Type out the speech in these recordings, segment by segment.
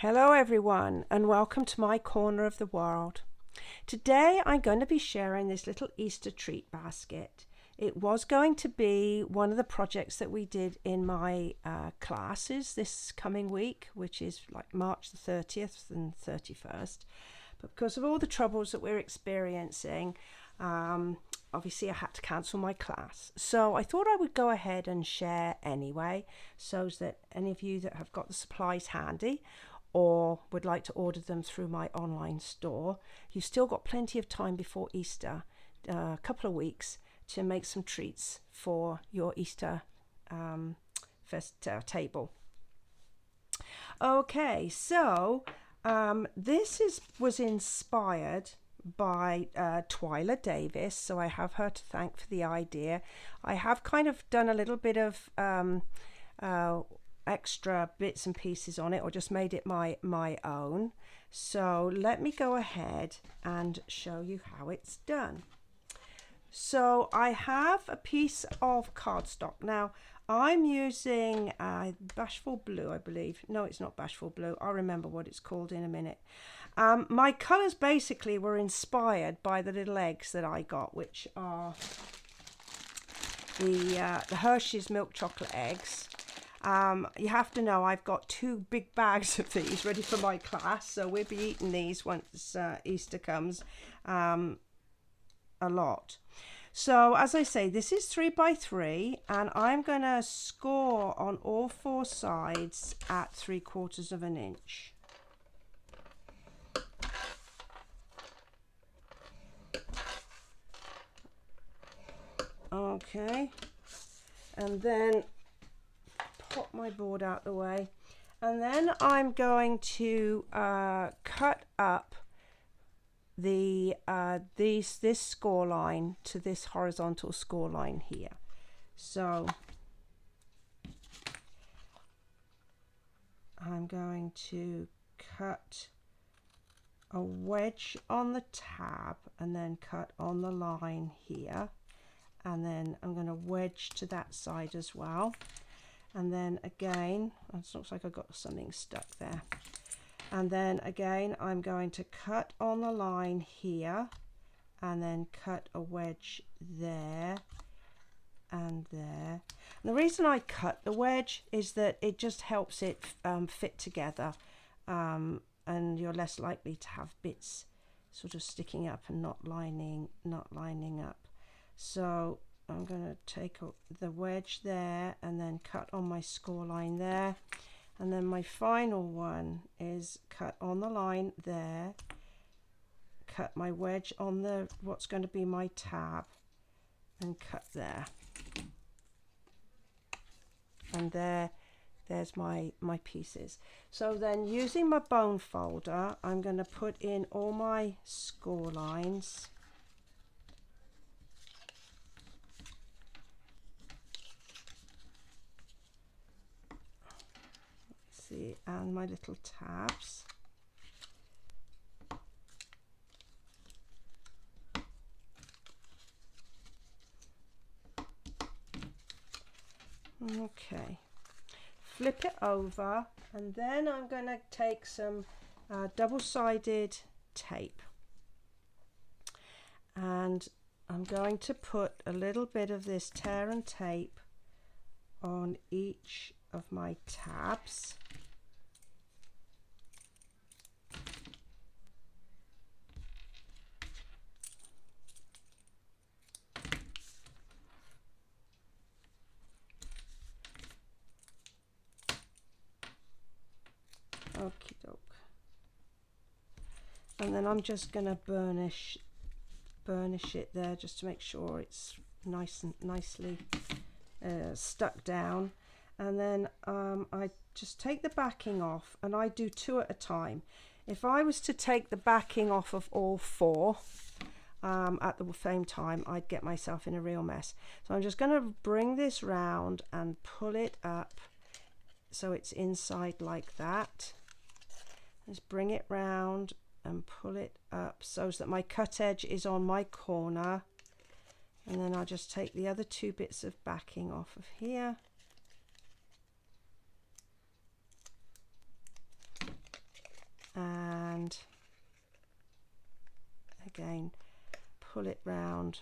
Hello everyone and welcome to my corner of the world. Today I'm going to be sharing this little Easter treat basket. It was going to be one of the projects that we did in my classes this coming week, which is like March the 30th and 31st. But because of all the troubles that we're experiencing, obviously I had to cancel my class. So I thought I would go ahead and share anyway, so that any of you that have got the supplies handy or would like to order them through my online store, you've still got plenty of time before Easter, a couple of weeks, to make some treats for your Easter table. Okay, so this was inspired by Twyla Davis, so I have her to thank for the idea. I have kind of done a little bit of extra bits and pieces on it, or just made it my own. So let me go ahead and show you how it's done. So I have a piece of cardstock. Now I'm using Bashful Blue, I believe. No, it's not Bashful Blue. I'll remember what it's called in a minute. My colours basically were inspired by the little eggs that I got, which are the Hershey's milk chocolate eggs. You have to know I've got 2 big bags of these ready for my class, so we'll be eating these once Easter comes a lot. So as I say, this is 3 by 3, and I'm going to score on all 4 sides at 3/4 of an inch. Okay, and then pop my board out the way, and then I'm going to cut up the this score line to this horizontal score line here. So I'm going to cut a wedge on the tab and then cut on the line here, and then I'm going to wedge to that side as well. And then again, it looks like I got something stuck there. And then again, I'm going to cut on the line here and then cut a wedge there and there. And the reason I cut the wedge is that it just helps it fit together, and you're less likely to have bits sort of sticking up and not lining up. So I'm going to take the wedge there and then cut on my score line there, and then my final one is cut on the line there, cut my wedge on the what's going to be my tab, and cut there, and there's my pieces. So then, using my bone folder, I'm going to put in all my score lines. And my little tabs. Okay, flip it over, and then I'm going to take some double-sided tape, and I'm going to put a little bit of this tear and tape on each of my tabs. Okie doke. And then I'm just going to burnish it there, just to make sure it's nicely stuck down. And then I just take the backing off, and I do 2 at a time. If I was to take the backing off of all 4 at the same time, I'd get myself in a real mess. So I'm just going to bring this round and pull it up so it's inside like that. Just bring it round and pull it up so that my cut edge is on my corner, and then I'll just take the other 2 bits of backing off of here. and again pull it round,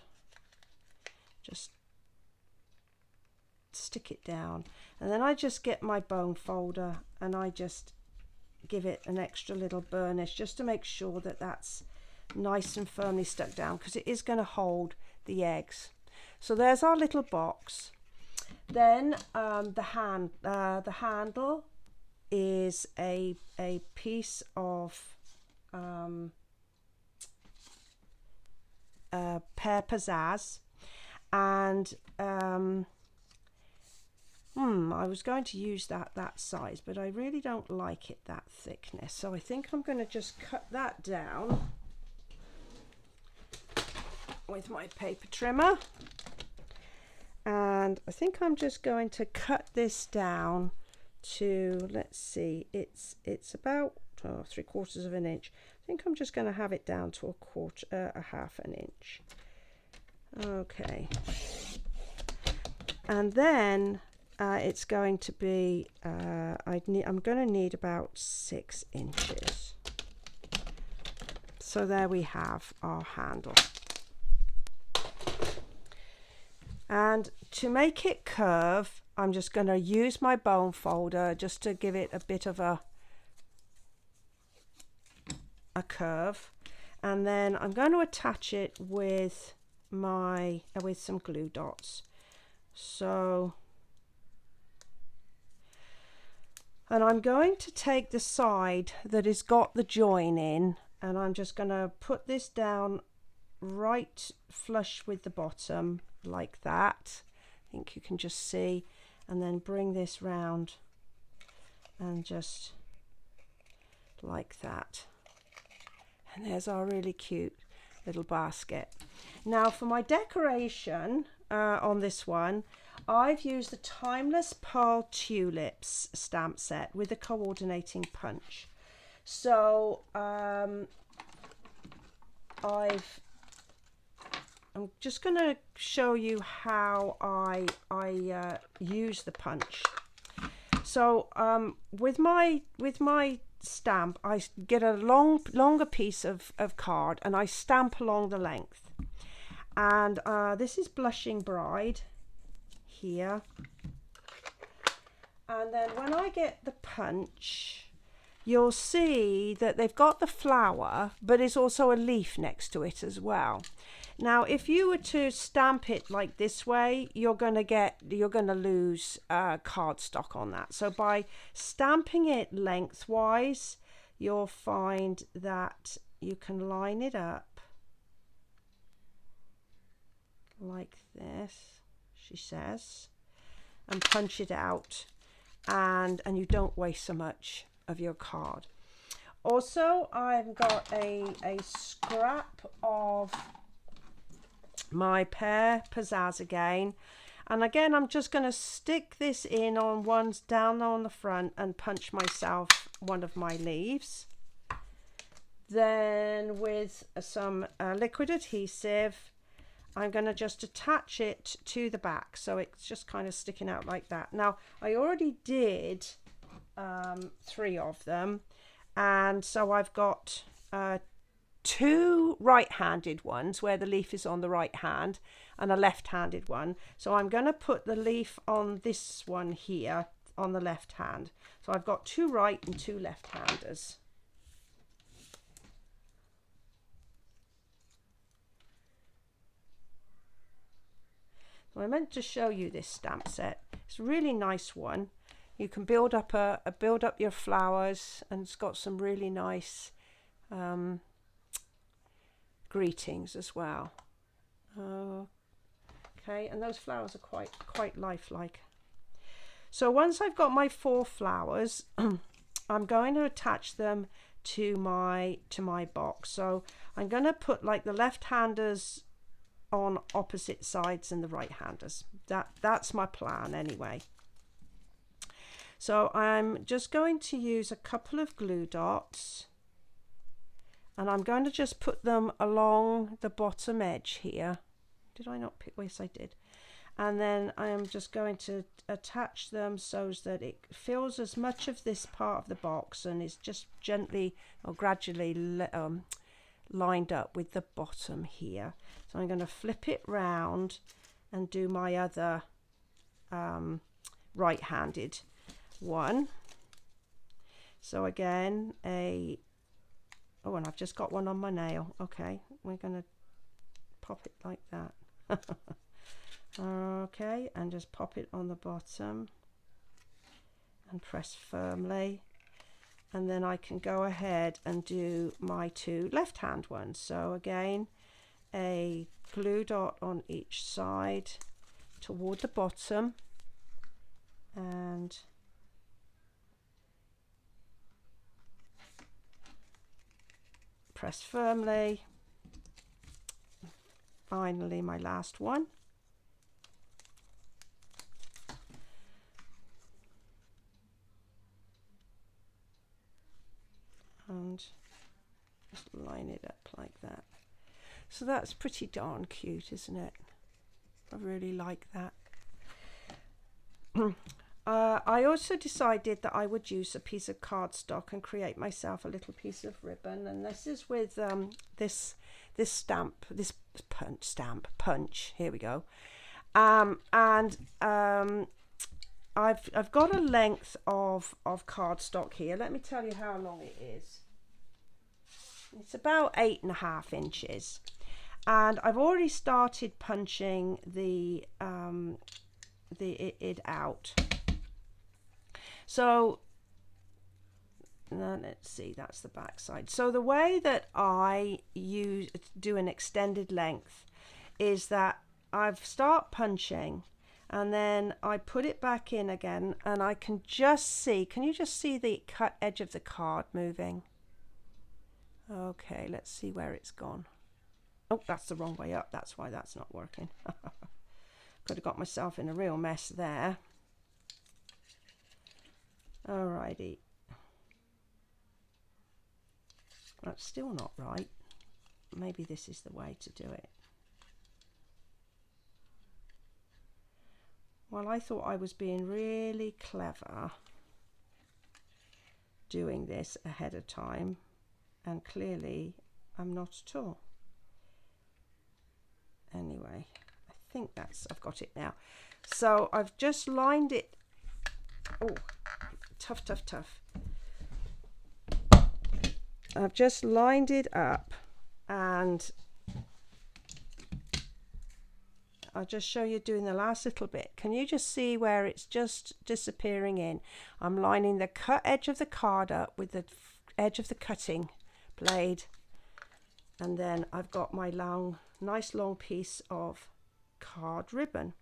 just stick it down, and then I just get my bone folder and I just give it an extra little burnish just to make sure that that's nice and firmly stuck down, because it is going to hold the eggs. So there's our little box. Then the handle is a piece of pear pizzazz, and I was going to use that size, but I really don't like it that thickness, so I think I'm going to just cut that down with my paper trimmer. And I think I'm just going to cut this down to, let's see, it's about 3/4 of an inch. I think I'm just going to have it down to a half an inch. Okay, and then it's going to be I'm going to need about 6 inches. So there we have our handle. And to make it curve, I'm just going to use my bone folder just to give it a bit of a curve, and then I'm going to attach it with some glue dots. So, and I'm going to take the side that has got the join in, and I'm just going to put this down right flush with the bottom like that. I think you can just see, and then bring this round and just like that. And there's our really cute little basket. Now for my decoration on this one, I've used the Timeless Pearl Tulips stamp set with a coordinating punch. So I'm just going to show you how I use the punch. So with my stamp, I get a longer piece of card and I stamp along the length. And this is Blushing Bride here. And then when I get the punch, you'll see that they've got the flower, but it's also a leaf next to it as well. Now, if you were to stamp it like this way, you're going to lose cardstock on that. So by stamping it lengthwise, you'll find that you can line it up like this, she says, and punch it out, and you don't waste so much of your card. Also, I've got a scrap of my pear pizzazz again, and again I'm just going to stick this in on one's down on the front and punch myself one of my leaves. Then with some liquid adhesive, I'm going to just attach it to the back, so it's just kind of sticking out like that. Now I already did 3 of them, and so I've got 2 right-handed ones where the leaf is on the right hand and a left-handed one. So I'm going to put the leaf on this one here on the left hand. So I've got 2 right and 2 left-handers. So I meant to show you this stamp set. It's a really nice one. You can build up your flowers, and it's got some really nice greetings as well. Okay, and those flowers are quite lifelike. So once I've got my 4 flowers, I'm going to attach them to my box. So I'm going to put like the left-handers on opposite sides and the right-handers. That's my plan anyway. So I'm just going to use a couple of glue dots, and I'm going to just put them along the bottom edge here. Did I not pick? Yes, I did. and then I am just going to attach them so that it fills as much of this part of the box and is just gently or gradually lined up with the bottom here. So I'm going to flip it round and do my other right-handed one. So again, and I've just got one on my nail. Okay, we're going to pop it like that. Okay, and just pop it on the bottom and press firmly, and then I can go ahead and do my two left-hand ones. So again, a glue dot on each side toward the bottom, and press firmly. Finally, my last one. And just line it up like that. So that's pretty darn cute, isn't it? I really like that. I also decided that I would use a piece of cardstock and create myself a little piece of ribbon, and this is with this punch. Here we go. I've got a length of cardstock here. Let me tell you how long it is. It's about 8.5 inches, and I've already started punching it out. So now let's see, that's the back side. So the way that I do an extended length is that I start punching and then I put it back in again, and I can just see, can you just see the cut edge of the card moving? Okay, let's see where it's gone. Oh, that's the wrong way up. That's why that's not working. Could have got myself in a real mess there. Alrighty. That's still not right. Maybe this is the way to do it. Well, I thought I was being really clever doing this ahead of time, and clearly I'm not at all. Anyway, I think I've got it now. So I've just lined it. Oh, tough. I've just lined it up, and I'll just show you doing the last little bit. Can you just see where it's just disappearing in? I'm lining the cut edge of the card up with the edge of the cutting blade, and then I've got my nice long piece of card ribbon.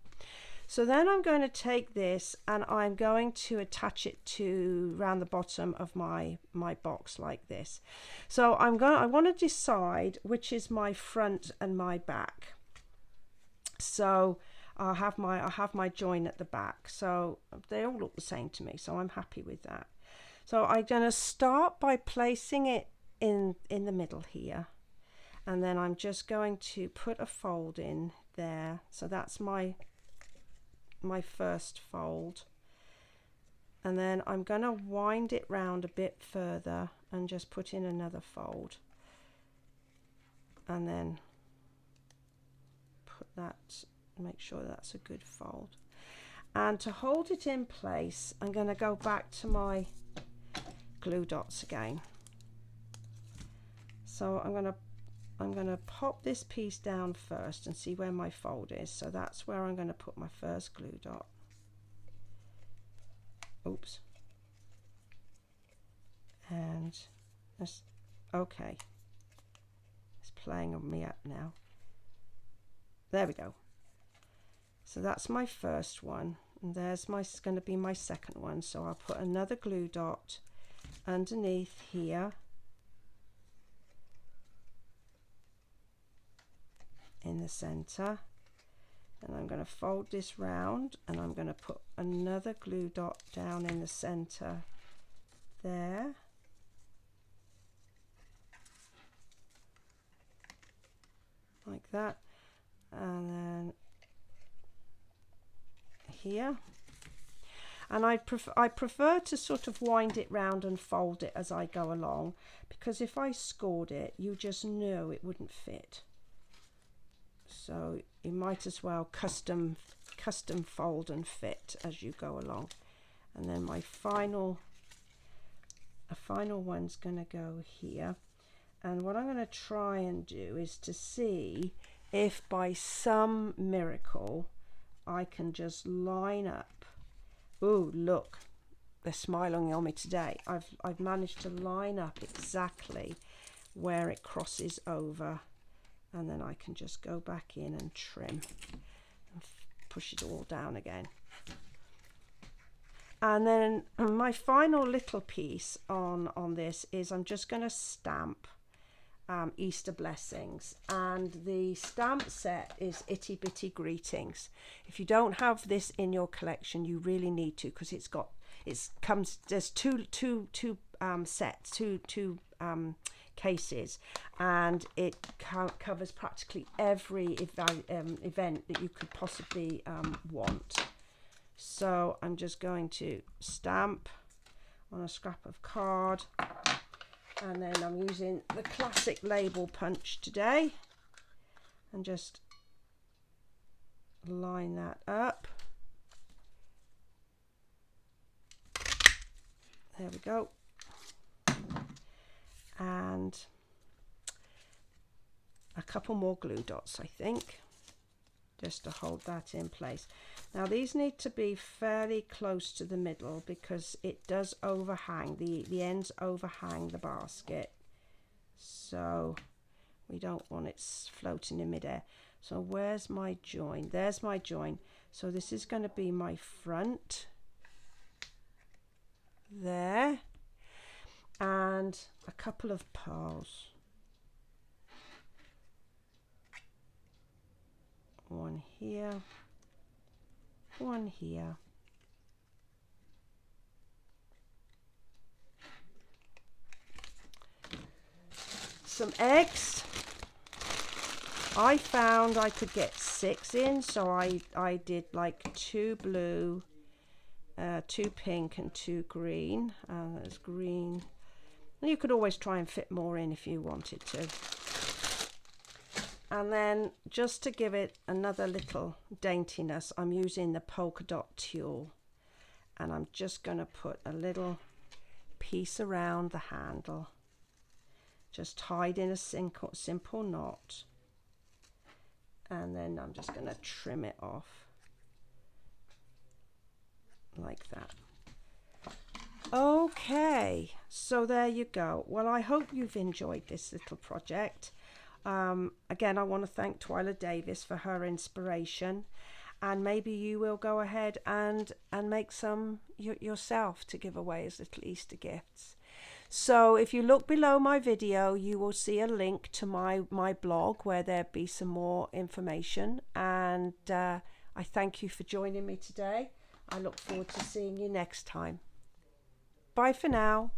So then I'm going to take this and I'm going to attach it to around the bottom of my box like this. So I want to decide which is my front and my back. So I'll have my join at the back. So they all look the same to me, so I'm happy with that. So I'm going to start by placing it in the middle here, and then I'm just going to put a fold in there. So that's my first fold, and then I'm going to wind it round a bit further and just put in another fold, and then put that, make sure that's a good fold. And to hold it in place, I'm going to go back to my glue dots again. So I'm going to pop this piece down first and see where my fold is. So that's where I'm going to put my first glue dot. Oops. And that's okay. It's playing on me up now. There we go. So that's my first one, and there's going to be my second one. So I'll put another glue dot underneath here in the center, and I'm going to fold this round, and I'm going to put another glue dot down in the center there, like that, and then here. And I prefer to sort of wind it round and fold it as I go along, because if I scored it, you just know it wouldn't fit. So you might as well custom fold and fit as you go along. And then my final one's going to go here. And what I'm going to try and do is to see if by some miracle I can just line up. Oh, look, they're smiling on me today. I've managed to line up exactly where it crosses over, and then I can just go back in and trim and push it all down again. And then my final little piece on this is I'm just going to stamp Easter blessings, and the stamp set is Itty Bitty Greetings. If you don't have this in your collection, you really need to, because there's two sets, two cases, and it covers practically every event that you could possibly want. So I'm just going to stamp on a scrap of card. And then I'm using the classic label punch today and just line that up. There we go. And a couple more glue dots, I think, just to hold that in place. Now these need to be fairly close to the middle, because it does overhang, the ends overhang the basket, so we don't want it floating in midair. So where's my join? There's my join. So this is going to be my front there, and a couple of pearls. One here, one here. Some eggs. I found I could get 6 in, so I did like 2 blue, 2 pink and 2 green. There's green. And you could always try and fit more in if you wanted to. And then just to give it another little daintiness, I'm using the polka dot tulle, and I'm just going to put a little piece around the handle, just tied in a simple knot, and then I'm just going to trim it off like that. Okay, so there you go. Well, I hope you've enjoyed this little project. Again, I want to thank Twyla Davis for her inspiration, and maybe you will go ahead and make some yourself to give away as little Easter gifts. So if you look below my video, you will see a link to my blog where there'll be some more information, and I thank you for joining me today. I look forward to seeing you next time. Bye for now.